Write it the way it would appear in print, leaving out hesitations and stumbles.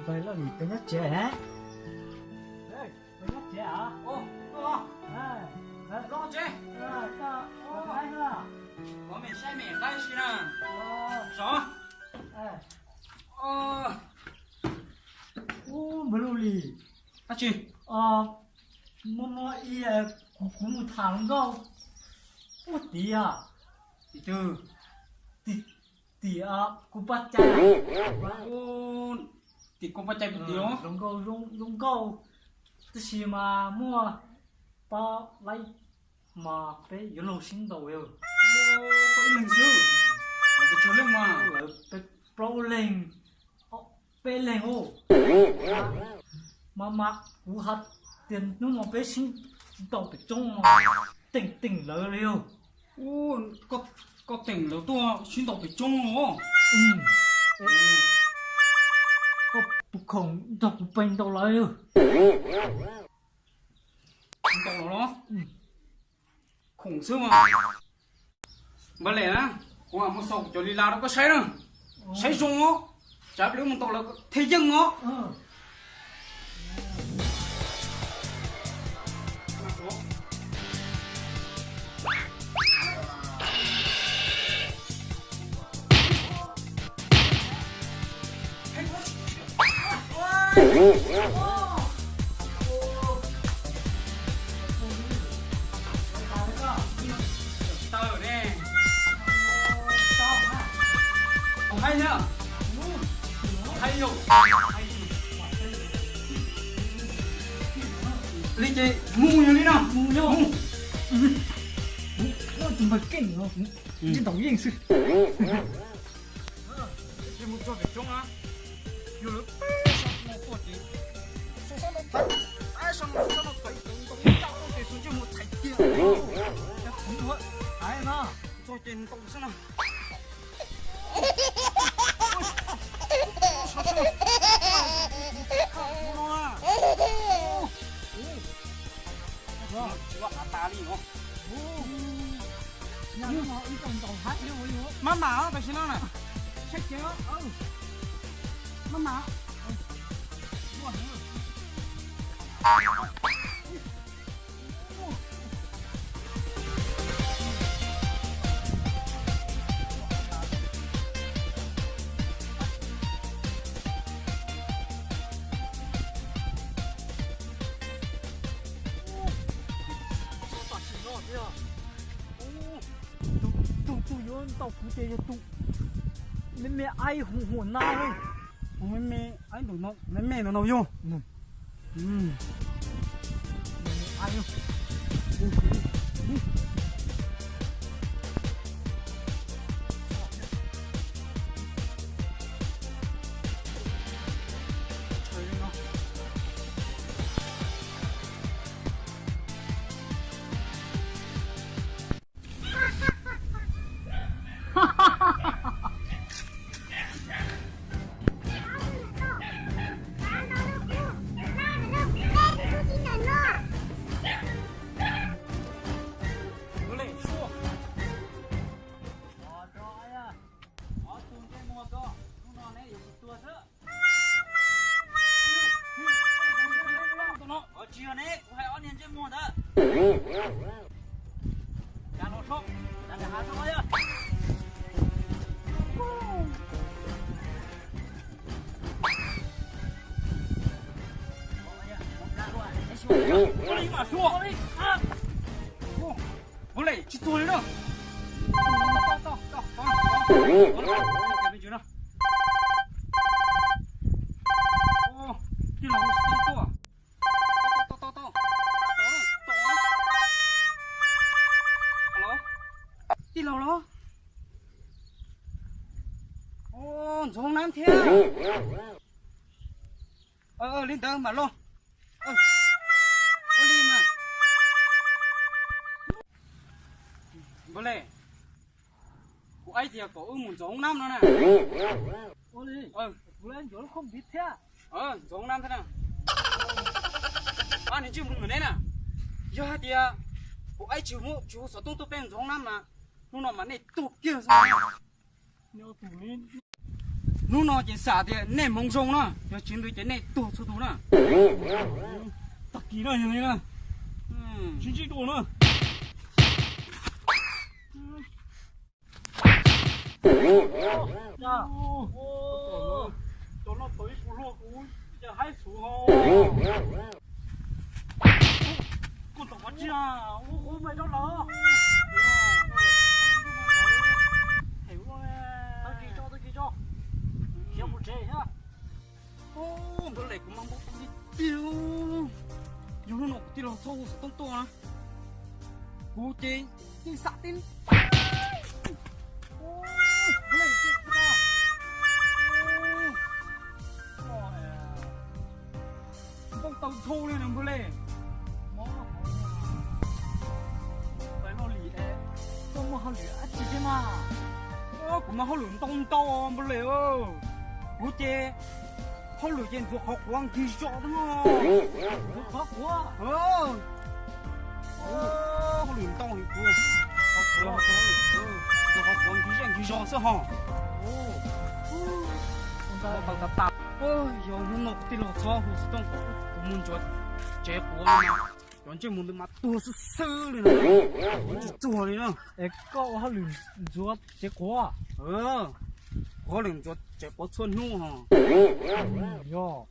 vậy là bị cái nhất trẻ hả? Đây, cái nhất trẻ hả? Ô, lo chứ? Cái hả? 我们下面开始呢。啥？不努力。阿去。么也古糖糕，不低啊，第two。低啊，古巴家。哦，第古巴在不低哦。龙糕，这些嘛么把来嘛被有路行道哟。có ý linh sư. Mà cái chỗ linh mà. Bị pro linh, bị linh ô. Mà cú hạt tiền nó bị sinh đạo bị trông tỉnh lỡ liêu. Ô, có tỉnh lỡ tua xuyên tộc bị trông rồi. Có bục khổng đọc bệnh đâu lại liêu. Xuyên tộc nó. Khủng sư mà. Bà lẽ á, cũng là một số chỗ đi lao đó có say đâu. Say rung á. Chả biết một tộc là thế dân á. Tao nè. Hay nhá. Hay rồi. Linh chị ngu như thế nào? Ngu nhau. Nó chỉ phải kinh rồi. Chỉ tổng yên sư. Chị muốn cho việc trông á. Dù nó sao một gì. Sao nó thật. Ai sao nó phải tổng cháu nó kể xuống cho một thạch kia. Không thôi. Ai mà. Cho trên tổng sao nào. Mama, phải xin nó nè. Check it out. Mama. Tụ yon tàu phú tê cho tụ mẹ ai hồn na ơi Mẹ anh đủ nó mẹ nó đâu vô. ai ơi不累，去做人了。到，这边去了。哦，地老上多。到。Hello， 地老了。哦，从南天。lên tầng mà lo. Ô đi mà. Bố lệ. Của ấy thì có một giống năm nữa nè. Ô đi. Bố lên chỗ nó không biết thế. Giống năm thế nào. Anh chưa một người đấy nè. Giờ thì của ấy chú sở tung tôi bên giống năm mà. Lúc nào mà này tụt kia sao. Nhớ tụi lên. lúc nào chỉ xả thì ném mông sông nữa cho chiến đội chỉ ném tổ số tổ nữa tắc kỹ nữa như thế nữa chiến sĩ tổ nữa cho nó tới phụ lúa cũng giờ hai số hồ con tàu bắt chia ô mày đâu đó tôi kì cho giờ một chế ha ô bữa này cũng mang bốc đi tiêu dù nó nổ tiêu sâu sâu to nè cú chế đi sạt tin bữa này chưa ra bông tàu thô lên nè bữa này phải lo lì em tôi mà họ lì ăn gì thế mà cũng mà họ lì tông to bữa này cú chế họ lì trên thuộc học quang kỳ cho đúng không học quá họ lì tông thì cú học học quang kỳ cho kỳ cho sao hả tao tao tao ôi giờ nó nộp tiền lọt cho hồ sơ tông cũng muốn cho chế của mà còn chơi muốn được mà tua sơ sơ này nè chùa này nè có họ lùn chúa chế quá có lùn cho chế có xuân nu hả yo